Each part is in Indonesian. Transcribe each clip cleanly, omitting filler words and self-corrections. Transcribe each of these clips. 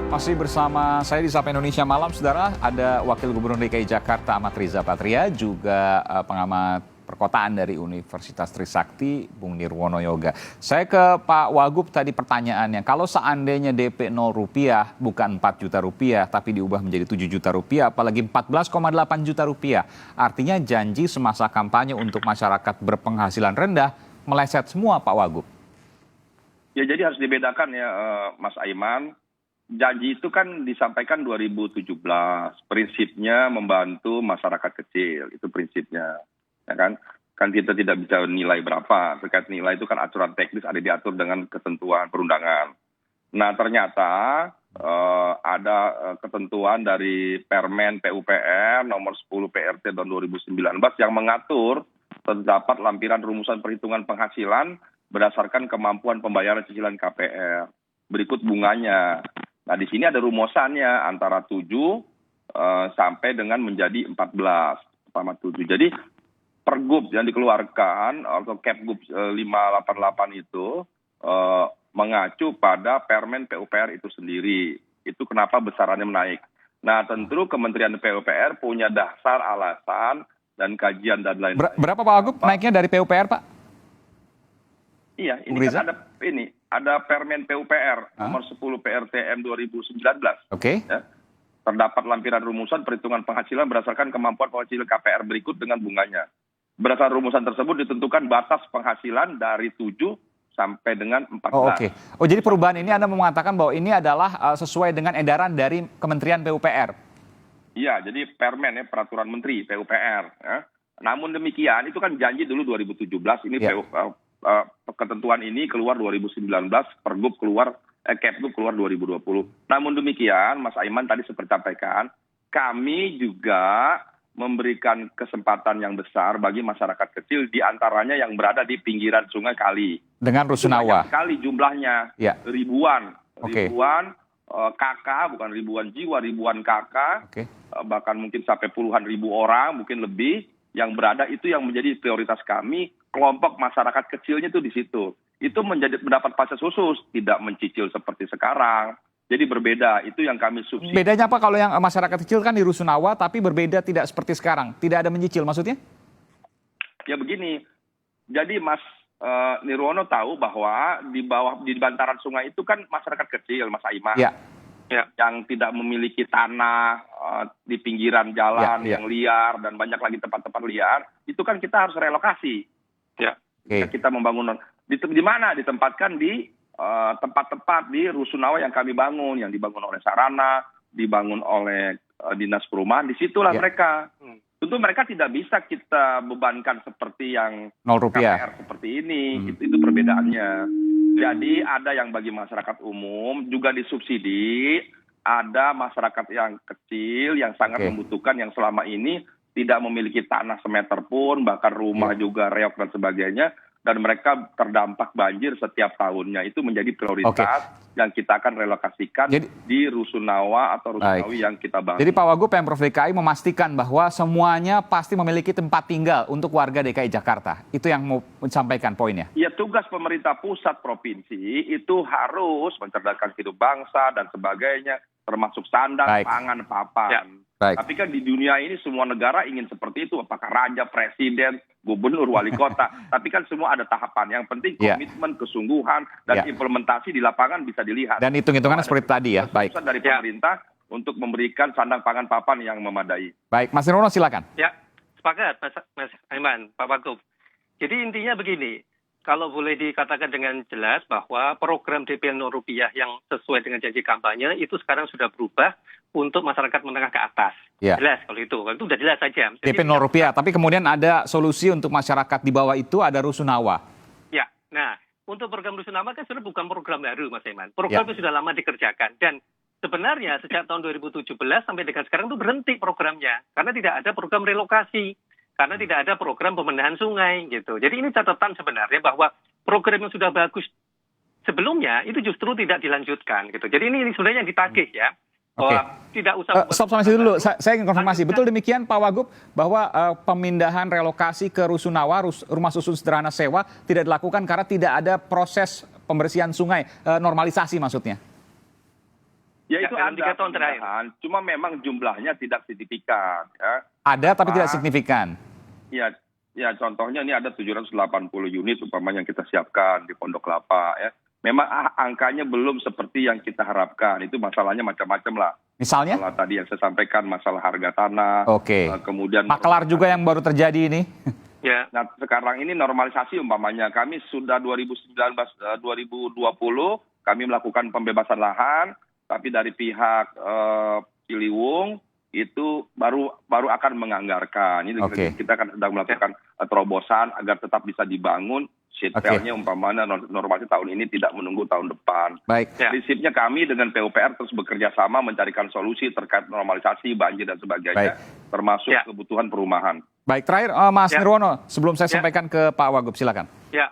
Masih bersama saya di Sapa Indonesia Malam, saudara. Ada Wakil Gubernur DKI Jakarta Ahmad Riza Patria, juga pengamat perkotaan dari Universitas Trisakti, Bung Nirwono Yoga. Saya ke Pak Wagub tadi pertanyaannya, kalau seandainya DP 0 rupiah bukan 4 juta rupiah, tapi diubah menjadi 7 juta rupiah, apalagi 14,8 juta rupiah, artinya janji semasa kampanye untuk masyarakat berpenghasilan rendah meleset semua, Pak Wagub. Ya, jadi harus dibedakan ya, Mas Aiman. Janji itu kan disampaikan 2017, prinsipnya membantu masyarakat kecil, itu prinsipnya, ya kan? Kan kita tidak bisa nilai berapa, terkait nilai itu kan aturan teknis ada diatur dengan ketentuan perundangan. Nah ternyata ada ketentuan dari Permen PUPR nomor 10 PRT tahun 2019 yang mengatur terdapat lampiran rumusan perhitungan penghasilan berdasarkan kemampuan pembayaran cicilan KPR. Berikut bunganya. Nah, di sini ada rumusannya antara 7 sampai dengan menjadi 14,7. Jadi pergub yang dikeluarkan atau Kepgub 588 itu mengacu pada Permen PUPR itu sendiri. Itu kenapa besarannya menaik. Nah, tentu Kementerian PUPR punya dasar alasan dan kajian dan lain-lain. Berapa Pak Wagub naiknya dari PUPR, Pak? Iya, ini kan ada Permen PUPR nomor 10 PRTM 2019. Oke. Ya. Terdapat lampiran rumusan perhitungan penghasilan berdasarkan kemampuan penghasilan KPR berikut dengan bunganya. Berdasarkan rumusan tersebut ditentukan batas penghasilan dari 7 sampai dengan 14. Oh, oke. Oh, jadi perubahan ini Anda mengatakan bahwa ini adalah sesuai dengan edaran dari Kementerian PUPR? Iya, jadi Permen ya, Peraturan Menteri PUPR. Ya. Namun demikian, itu kan janji dulu 2017, ini ya. Ketentuan ini keluar 2019, Pergub keluar, Kepgub keluar 2020. Namun demikian, Mas Aiman tadi seperti sampaikan, kami juga memberikan kesempatan yang besar bagi masyarakat kecil, diantaranya yang berada di pinggiran sungai kali. Dengan rusunawa. Banyak sekali jumlahnya, ya. ribuan kakak, bukan ribuan jiwa, ribuan kakak, bahkan mungkin sampai puluhan ribu orang, mungkin lebih, yang berada itu yang menjadi prioritas kami. Kelompok masyarakat kecilnya itu di situ. Itu mendapat fasilitas khusus, tidak mencicil seperti sekarang. Jadi berbeda, itu yang kami subsidi. Bedanya apa kalau yang masyarakat kecil kan di rusunawa, tapi berbeda tidak seperti sekarang? Tidak ada mencicil maksudnya? Ya begini, jadi Mas Nirwono tahu bahwa di bantaran sungai itu kan masyarakat kecil, Mas Aiman. Ya. Ya, yang tidak memiliki tanah di pinggiran jalan yang liar dan banyak lagi tempat-tempat liar, itu kan kita harus relokasi. Ya, kita membangun di mana? Ditempatkan di tempat-tempat di rusunawa yang kami bangun, yang dibangun oleh Sarana, dibangun oleh Dinas Perumahan, disitulah mereka. Tentu mereka tidak bisa kita bebankan seperti yang 0 rupiah KPR seperti ini, itu perbedaannya. Jadi ada yang bagi masyarakat umum juga disubsidi, ada masyarakat yang kecil yang sangat membutuhkan, yang selama ini tidak memiliki tanah semeter pun, bahkan rumah juga reok dan sebagainya, dan mereka terdampak banjir setiap tahunnya. Itu menjadi prioritas yang kita akan relokasikan di rusunawa atau rusunawi yang kita bangun. Jadi Pak Wagub, Pemprov DKI memastikan bahwa semuanya pasti memiliki tempat tinggal untuk warga DKI Jakarta. Itu yang mau disampaikan poinnya. Ya, tugas pemerintah pusat provinsi itu harus mencerdaskan hidup bangsa dan sebagainya, termasuk sandang, pangan, papan. Tapi kan di dunia ini semua negara ingin seperti itu, apakah raja, presiden, gubernur, wali kota. Tapi kan semua ada tahapan. Yang penting komitmen, kesungguhan, dan implementasi di lapangan bisa dilihat. Dan hitung-hitungannya seperti tadi ya. Baik. Dari pemerintah untuk memberikan sandang pangan papan yang memadai. Baik, Mas Nirwono silakan. Ya, sepakat Mas Aiman, Pak Wagub. Jadi intinya begini. Kalau boleh dikatakan dengan jelas bahwa program DP 0 rupiah yang sesuai dengan janji kampanye itu sekarang sudah berubah untuk masyarakat menengah ke atas. Jelas kalau itu sudah jelas saja. DP 0 rupiah, tapi kemudian ada solusi untuk masyarakat di bawah itu, ada rusunawa. Ya, nah untuk program rusunawa kan sebenarnya bukan program baru, Mas Aiman. Program itu sudah lama dikerjakan dan sebenarnya sejak tahun 2017 sampai dengan sekarang itu berhenti programnya karena tidak ada program relokasi. Karena tidak ada program pembenahan sungai gitu. Jadi ini catatan sebenarnya bahwa program yang sudah bagus sebelumnya itu justru tidak dilanjutkan gitu. Jadi ini sebenarnya yang ditagih ya. Tidak usah. Stop sampai situ dulu. Saya ingin konfirmasi. Betul demikian Pak Wagub bahwa pemindahan relokasi ke rusunawa, rumah susun sederhana sewa tidak dilakukan karena tidak ada proses pembersihan sungai, normalisasi maksudnya? Ya itu dalam 3 tahun terakhir. pemindahan, cuma memang jumlahnya tidak signifikan. Ya. Ada tapi tidak signifikan. Ya, ya contohnya ini ada 780 unit umpamanya yang kita siapkan di Pondok Kelapa. Ya. Memang angkanya belum seperti yang kita harapkan. Itu masalahnya macam-macam lah. Misalnya? Masalah tadi yang saya sampaikan, masalah harga tanah. Oke. Kemudian Maklar juga yang baru terjadi ini. Ya. Nah, sekarang ini normalisasi umpamanya. Kami sudah 2020 kami melakukan pembebasan lahan, tapi dari pihak Ciliwung itu baru akan menganggarkan. Ini kita kan sedang melakukan terobosan agar tetap bisa dibangun. Setelnya umpamanya normalisasi tahun ini tidak menunggu tahun depan. Baik. Prinsipnya kami dengan PUPR terus bekerja sama mencarikan solusi terkait normalisasi banjir dan sebagainya, termasuk kebutuhan perumahan. Baik, terakhir Mas Nirwono, sebelum saya sampaikan ke Pak Wagub, silakan. Ya,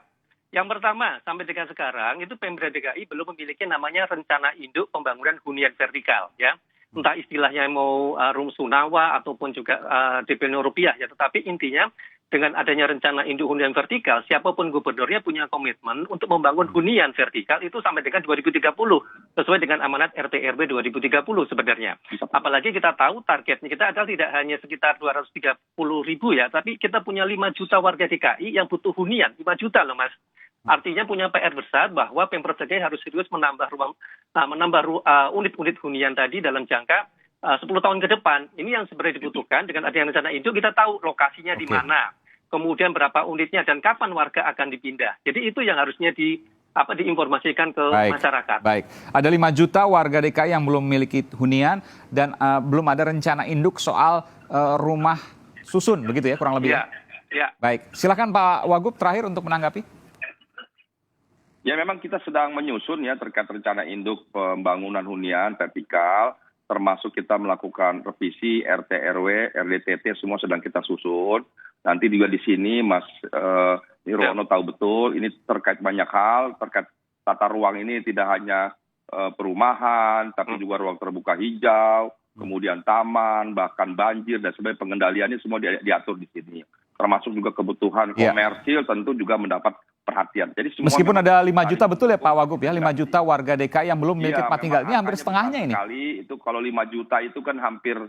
yang pertama sampai dengan sekarang itu Pemprov DKI belum memiliki namanya rencana induk pembangunan hunian vertikal, ya. Entah istilahnya mau Rumsunawa ataupun juga DP rupiah, ya. Tetapi intinya dengan adanya rencana induk hunian vertikal, siapapun gubernurnya punya komitmen untuk membangun hunian vertikal itu sampai dengan 2030, sesuai dengan amanat RT/RW 2030 sebenarnya. Apalagi kita tahu targetnya kita adalah tidak hanya sekitar 230.000 ya, tapi kita punya 5 juta warga DKI yang butuh hunian, 5 juta loh Mas. Artinya punya PR besar bahwa Pemprov DKI harus serius menambah unit-unit hunian tadi dalam jangka 10 tahun ke depan. Ini yang sebenarnya dibutuhkan. Dengan adanya rencana induk kita tahu lokasinya di mana, kemudian berapa unitnya dan kapan warga akan dipindah. Jadi itu yang harusnya diinformasikan ke masyarakat. Baik, ada 5 juta warga DKI yang belum memiliki hunian dan belum ada rencana induk soal rumah susun, begitu ya kurang lebih. Ya. Baik, silakan Pak Wagub terakhir untuk menanggapi. Ya memang kita sedang menyusun ya terkait rencana induk pembangunan hunian vertikal. Termasuk kita melakukan revisi RT/RW, RDTT semua sedang kita susun. Nanti juga di sini Mas Nirwono tahu betul ini terkait banyak hal, terkait tata ruang ini tidak hanya perumahan, tapi juga ruang terbuka hijau, kemudian taman, bahkan banjir dan sebagainya, pengendaliannya semua diatur di sini. Termasuk juga kebutuhan komersil tentu juga mendapat perhatian. Jadi semua meskipun ada 5 juta betul ya Pak Wagub ya, 5 juta warga DKI yang belum memiliki tempat tinggal, ini hampir setengahnya ini. Itu kalau 5 juta itu kan hampir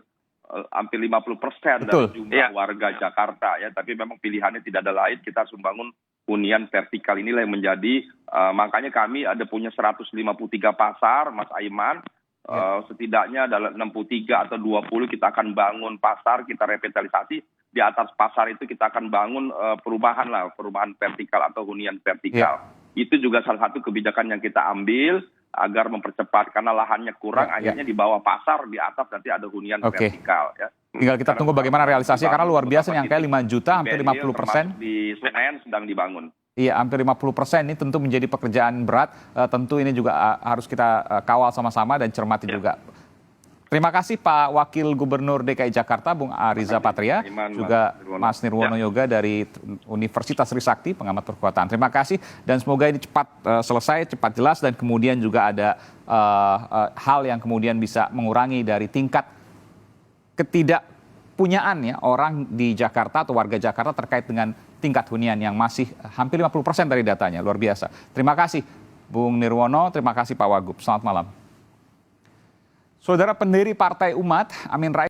50% dari jumlah warga Jakarta ya, tapi memang pilihannya tidak ada lain, kita harus membangun hunian vertikal inilah yang menjadi makanya kami ada punya 153 pasar Mas Aiman. Setidaknya dalam 63 atau 20 kita akan bangun pasar, kita revitalisasi. Di atas pasar itu kita akan bangun perubahan vertikal atau hunian vertikal. Itu juga salah satu kebijakan yang kita ambil agar mempercepat karena lahannya kurang, akhirnya di bawah pasar, di atas nanti ada hunian vertikal. Ya. Tinggal kita tunggu bagaimana realisasinya karena luar biasa nih angkanya 5 juta, hampir 50%. Di Senen sedang dibangun. Iya, hampir 50% ini tentu menjadi pekerjaan berat. Tentu ini juga harus kita kawal sama-sama dan cermati juga. Terima kasih Pak Wakil Gubernur DKI Jakarta, Bung Ariza Patria, juga Mas Nirwono Yoga dari Universitas Trisakti, pengamat perkotaan. Terima kasih dan semoga ini cepat selesai, cepat jelas dan kemudian juga ada hal yang kemudian bisa mengurangi dari tingkat ketidakpunyaan ya orang di Jakarta atau warga Jakarta terkait dengan tingkat hunian yang masih hampir 50% dari datanya, luar biasa. Terima kasih Bung Nirwono, terima kasih Pak Wagub. Selamat malam. Saudara pendiri Partai Umat, Amin Rais